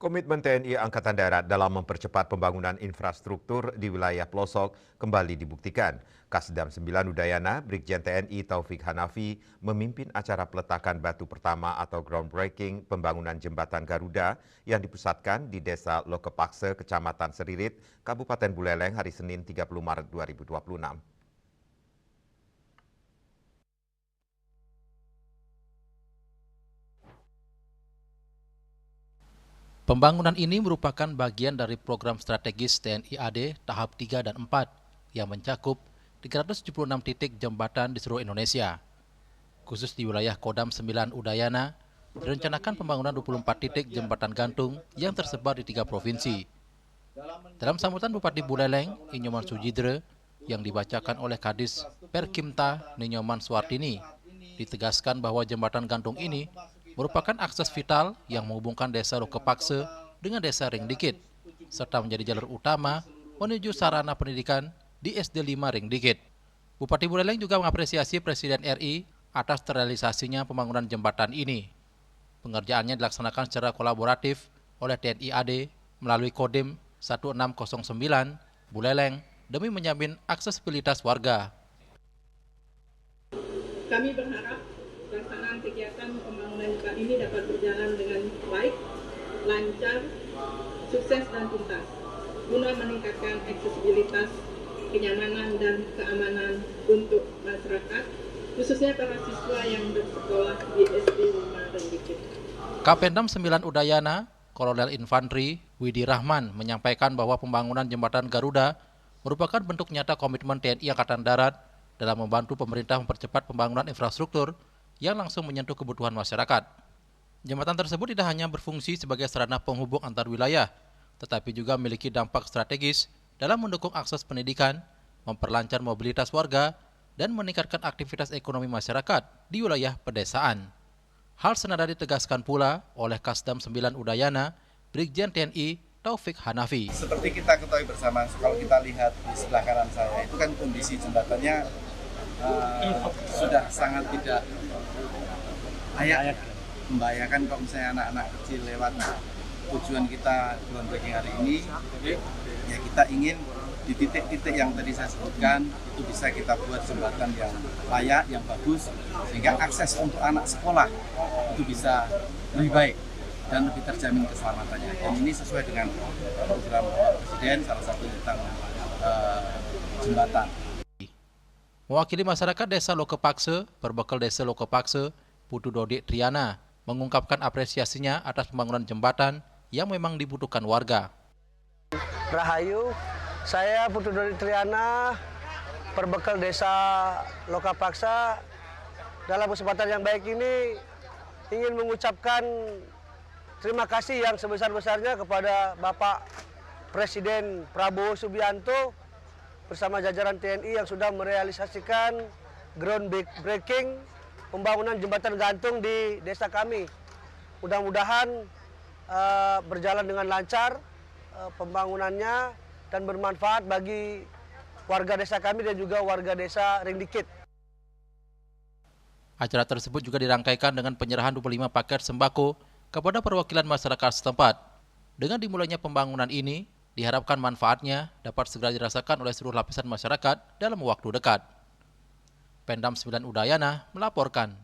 Komitmen TNI Angkatan Darat dalam mempercepat pembangunan infrastruktur di wilayah pelosok kembali dibuktikan. Kasdam 9 Udayana, Brigjen TNI Taufik Hanafi memimpin acara peletakan batu pertama atau groundbreaking pembangunan jembatan Garuda yang dipusatkan di Desa Lokepakse, Kecamatan Seririt, Kabupaten Buleleng hari Senin 30 Maret 2026. Pembangunan ini merupakan bagian dari program strategis TNI AD tahap 3 dan 4 yang mencakup 376 titik jembatan di seluruh Indonesia. Khusus di wilayah Kodam 9 Udayana, direncanakan pembangunan 24 titik jembatan gantung yang tersebar di 3 provinsi. Dalam sambutan Bupati Buleleng, Inyoman Sujidre, yang dibacakan oleh Kadis Perkimta Ninyoman Suwartini, ditegaskan bahwa jembatan gantung ini merupakan akses vital yang menghubungkan desa Lokepakse dengan desa Ringdikit, serta menjadi jalur utama menuju sarana pendidikan di SD 5 Ringdikit. Bupati Buleleng juga mengapresiasi Presiden RI atas terrealisasinya pembangunan jembatan ini. Pengerjaannya dilaksanakan secara kolaboratif oleh TNI AD melalui Kodim 1609 Buleleng demi menjamin aksesibilitas warga. Kami berharap pelaksanaan kegiatan pembangunan jembatan ini dapat berjalan dengan baik, lancar, sukses dan tuntas, guna meningkatkan aksesibilitas, kenyamanan dan keamanan untuk masyarakat, khususnya para siswa yang bersekolah di SD 5 Ringdikit. Kapendam 9 Udayana, Kolonel Infantri Widi Rahman menyampaikan bahwa pembangunan jembatan Garuda merupakan bentuk nyata komitmen TNI Angkatan Darat dalam membantu pemerintah mempercepat pembangunan infrastruktur yang langsung menyentuh kebutuhan masyarakat. Jembatan tersebut tidak hanya berfungsi sebagai sarana penghubung antar wilayah, tetapi juga memiliki dampak strategis dalam mendukung akses pendidikan, memperlancar mobilitas warga, dan meningkatkan aktivitas ekonomi masyarakat di wilayah pedesaan. Hal senada ditegaskan pula oleh Kasdam 9 Udayana, Brigjen TNI Taufik Hanafi. Seperti kita ketahui bersama, kalau kita lihat di sebelah kanan saya, itu kan kondisi jembatannya sudah sangat tidak layak, membahayakan kalau misalnya anak-anak kecil lewat. Tujuan kita groundbreaking hari ini, ya kita ingin di titik-titik yang tadi saya sebutkan, itu bisa kita buat jembatan yang layak, yang bagus, sehingga akses untuk anak sekolah itu bisa lebih baik dan lebih terjamin keselamatannya. Dan ini sesuai dengan program Presiden, salah satu tentang jembatan. Mewakili masyarakat Desa Lokepakse, berbekal Desa Lokepakse, Putu Dodik Triana, mengungkapkan apresiasinya atas pembangunan jembatan yang memang dibutuhkan warga. Rahayu, saya Putu Dodik Triana, berbekal Desa Lokepakse. Dalam kesempatan yang baik ini, ingin mengucapkan terima kasih yang sebesar-besarnya kepada Bapak Presiden Prabowo Subianto bersama jajaran TNI yang sudah merealisasikan groundbreaking pembangunan jembatan gantung di desa kami. Mudah-mudahan berjalan dengan lancar pembangunannya dan bermanfaat bagi warga desa kami dan juga warga desa Ringdikit. Acara tersebut juga dirangkaikan dengan penyerahan 25 paket sembako kepada perwakilan masyarakat setempat. Dengan dimulainya pembangunan ini, diharapkan manfaatnya dapat segera dirasakan oleh seluruh lapisan masyarakat dalam waktu dekat. Pendam 9 Udayana melaporkan.